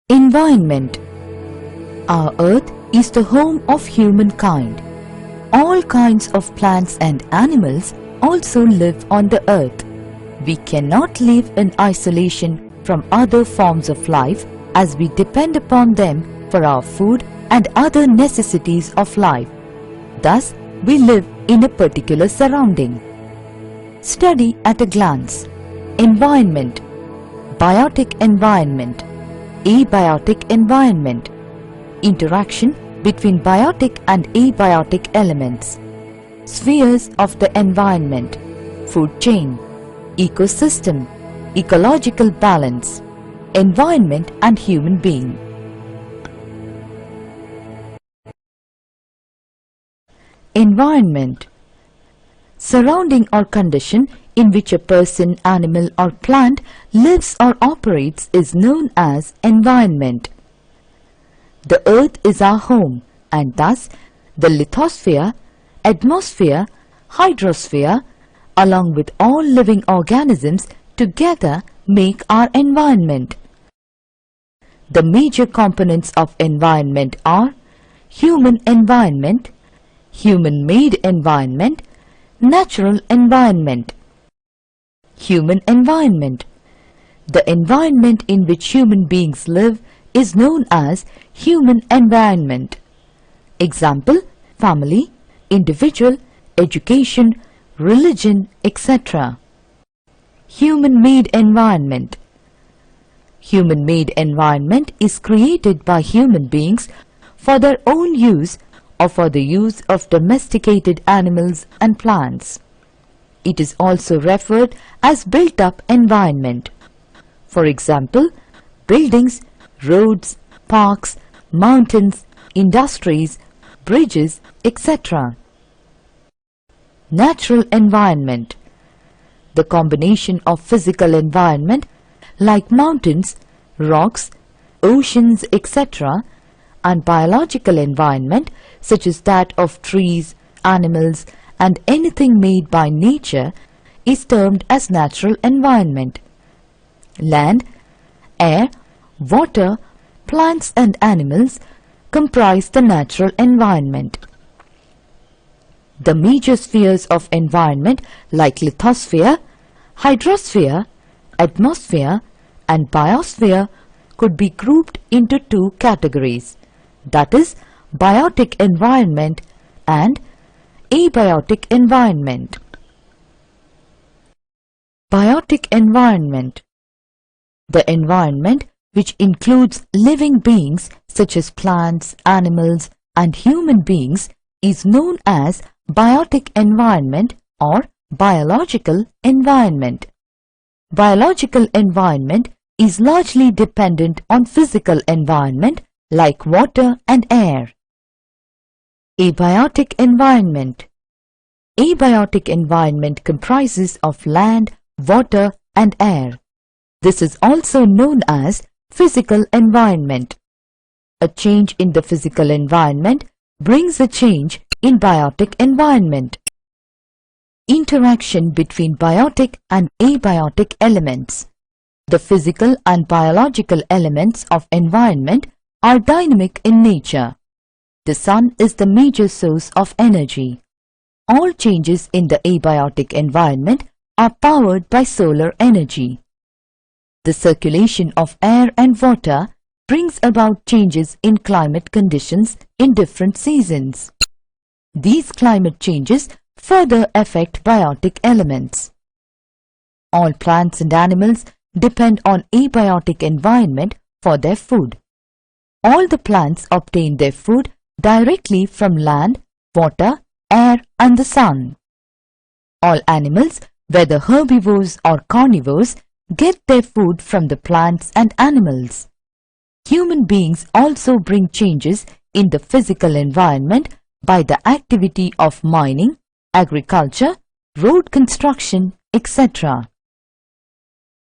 Environment. Our Earth is the home of humankind. All kinds of plants and animals also live on the Earth. We cannot live in isolation from other forms of life as we depend upon them for our food and other necessities of life. Thus, we live in a particular surrounding. Study at a glance. Environment. Biotic environment. Abiotic environment. Interaction between biotic and abiotic elements. Spheres of the environment. Food chain. Ecosystem. Ecological balance. Environment and human being. Environment. Surrounding or condition in which a person, animal or plant lives or operates is known as environment. The Earth is our home, and thus the lithosphere, atmosphere, hydrosphere along with all living organisms together make our environment. The major components of environment are human environment, human-made environment, natural environment. Human environment. The environment in which human beings live is known as human environment. Example: family, individual, education, religion, etc. Human-made environment. Human-made environment is created by human beings for their own use or for the use of domesticated animals and plants. It is also referred as built-up environment. For example, buildings, roads, parks, mountains, industries, bridges, etc. Natural environment. The combination of physical environment like mountains, rocks, oceans, etc. and biological environment such as that of trees, animals and anything made by nature is termed as natural environment. Land, air, water, plants and animals comprise the natural environment. The major spheres of environment like lithosphere, hydrosphere, atmosphere and biosphere could be grouped into two categories, that is, biotic environment and abiotic environment. Biotic environment. The environment which includes living beings such as plants, animals and human beings is known as biotic environment or biological environment. Biological environment is largely dependent on physical environment like water and air. Abiotic environment. Abiotic environment comprises of land, water and air. This is also known as physical environment. A change in the physical environment brings a change in biotic environment. Interaction between biotic and abiotic elements. The physical and biological elements of environment are dynamic in nature. The sun is the major source of energy. All changes in the abiotic environment are powered by solar energy. The circulation of air and water brings about changes in climate conditions in different seasons. These climate changes further affect biotic elements. All plants and animals depend on abiotic environment for their food. All the plants obtain their food directly from land, water, air and the sun. All animals, whether herbivores or carnivores, get their food from the plants and animals. Human beings also bring changes in the physical environment by the activity of mining, agriculture, road construction, etc.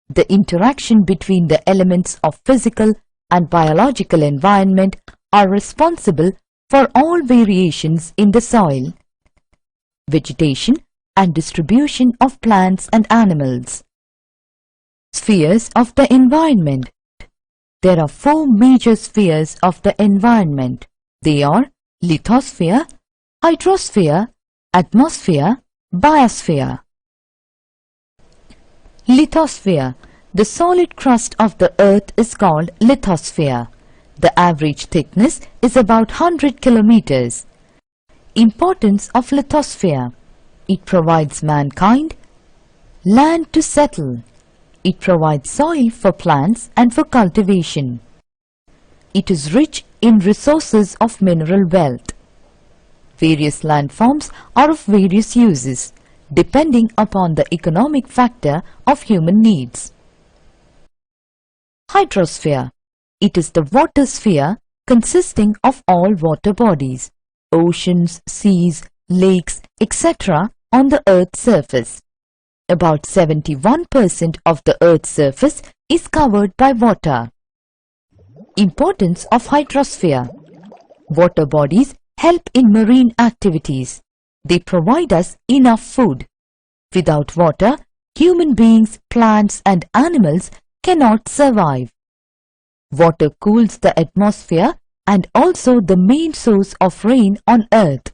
The interaction between the elements of physical and biological environment are responsible for all variations in the soil, vegetation and distribution of plants and animals. Spheres of the environment. there are four major spheres of the environment. They are lithosphere, hydrosphere, atmosphere, biosphere. Lithosphere. The solid crust of the earth is called lithosphere. The average thickness is about 100 kilometers. Importance of lithosphere. It provides mankind land to settle. It provides soil for plants and for cultivation. It is rich in resources of mineral wealth. Various landforms are of various uses, depending upon the economic factor of human needs. Hydrosphere. It is the water sphere consisting of all water bodies, oceans, seas, lakes, etc. on the Earth's surface. About 71% of the Earth's surface is covered by water. Importance of hydrosphere. Water bodies help in marine activities. They provide us enough food. Without water, human beings, plants and animals cannot survive. Water cools the atmosphere and also the main source of rain on Earth.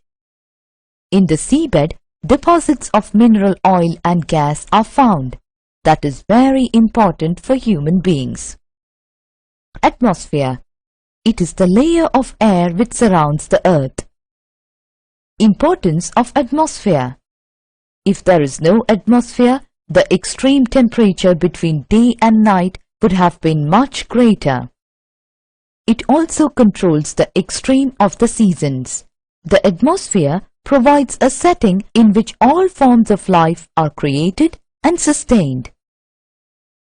In the seabed, deposits of mineral oil and gas are found. That is very important for human beings. Atmosphere. It is the layer of air which surrounds the Earth. Importance of atmosphere. If there is no atmosphere, the extreme temperature between day and night would have been much greater. It also controls the extreme of the seasons. The atmosphere provides a setting in which all forms of life are created and sustained.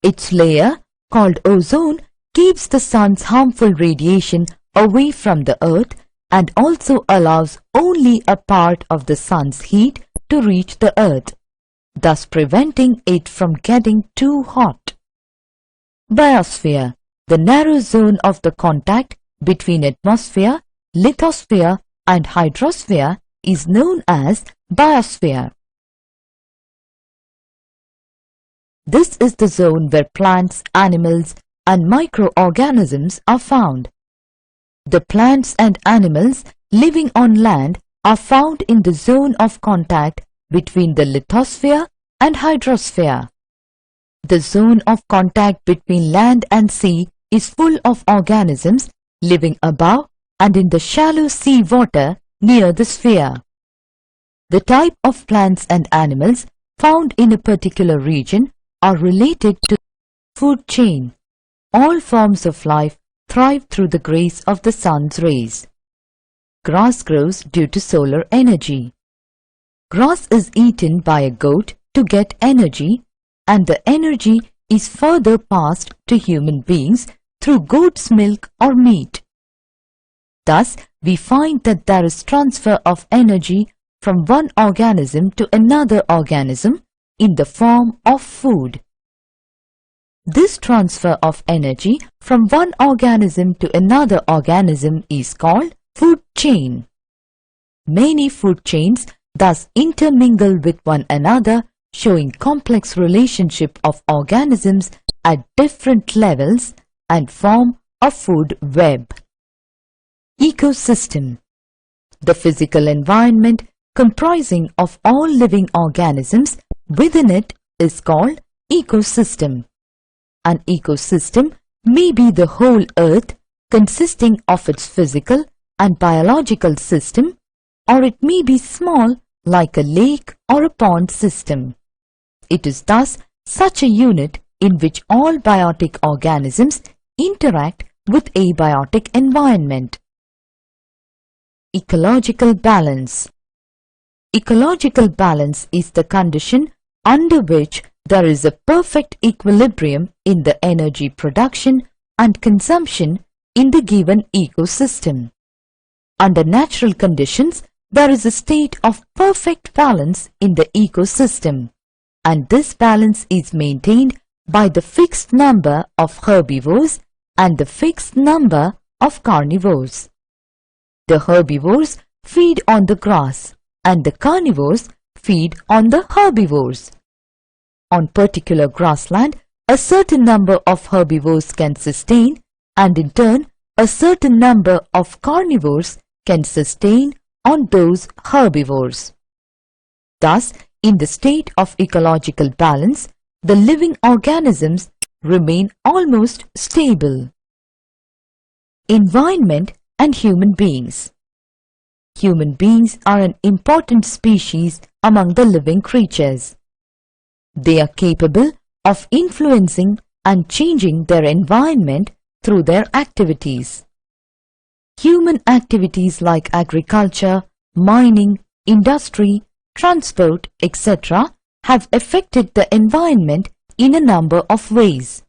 Its layer, called ozone, keeps the sun's harmful radiation away from the Earth and also allows only a part of the sun's heat to reach the Earth, thus preventing it from getting too hot. Biosphere. The narrow zone of the contact between atmosphere, lithosphere and hydrosphere is known as biosphere. This is the zone where plants, animals and microorganisms are found. The plants and animals living on land are found in the zone of contact between the lithosphere and hydrosphere. The zone of contact between land and sea is full of organisms living above and in the shallow sea water near the sphere. The type of plants and animals found in a particular region are related to the food chain. All forms of life thrive through the grace of the sun's rays. Grass grows due to solar energy. Grass is eaten by a goat to get energy, and the energy is further passed to human beings through goat's milk or meat. Thus, we find that there is transfer of energy from one organism to another organism in the form of food. This transfer of energy from one organism to another organism is called food chain. Many food chains thus intermingle with one another, showing complex relationship of organisms at different levels and form a food web. Ecosystem. The physical environment comprising of all living organisms within it is called ecosystem. An ecosystem may be the whole Earth consisting of its physical and biological system, or it may be small like a lake or a pond system. It is thus such a unit in which all biotic organisms interact with abiotic environment. Ecological balance. Ecological balance is the condition under which there is a perfect equilibrium in the energy production and consumption in the given ecosystem. Under natural conditions, there is a state of perfect balance in the ecosystem, and this balance is maintained by the fixed number of herbivores and the fixed number of carnivores. The herbivores feed on the grass and the carnivores feed on the herbivores. On particular grassland, a certain number of herbivores can sustain and in turn a certain number of carnivores can sustain on those herbivores. Thus, in the state of ecological balance, the living organisms remain almost stable. Environment and human beings. Human beings are an important species among the living creatures. They are capable of influencing and changing their environment through their activities. Human activities like agriculture, mining, industry, transport, etc. have affected the environment in a number of ways.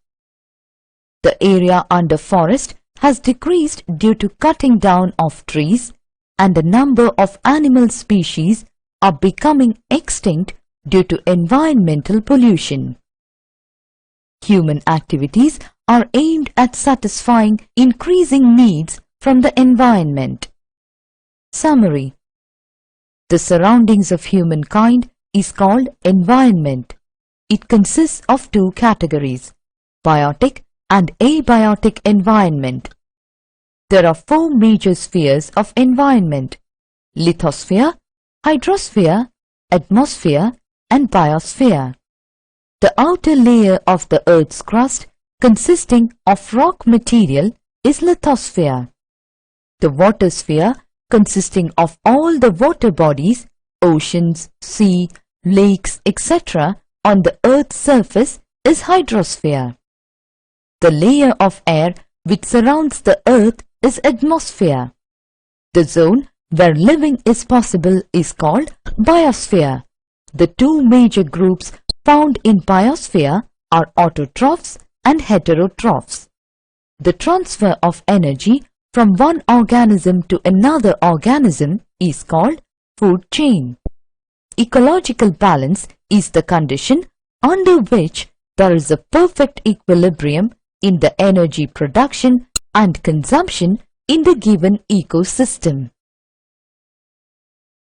The area under forest has decreased due to cutting down of trees, and a number of animal species are becoming extinct due to environmental pollution. Human activities are aimed at satisfying increasing needs from the environment. Summary: the surroundings of humankind is called environment. It consists of two categories, biotic and abiotic environment. There are four major spheres of environment: lithosphere, hydrosphere, atmosphere, and biosphere. The outer layer of the Earth's crust, consisting of rock material, is lithosphere. The water sphere, consisting of all the water bodies, oceans, sea, lakes, etc. on the Earth's surface, is hydrosphere. The layer of air which surrounds the Earth is atmosphere. The zone where living is possible is called biosphere. The two major groups found in biosphere are autotrophs and heterotrophs. The transfer of energy from one organism to another organism is called food chain. Ecological balance is the condition under which there is a perfect equilibrium in the energy production and consumption in the given ecosystem.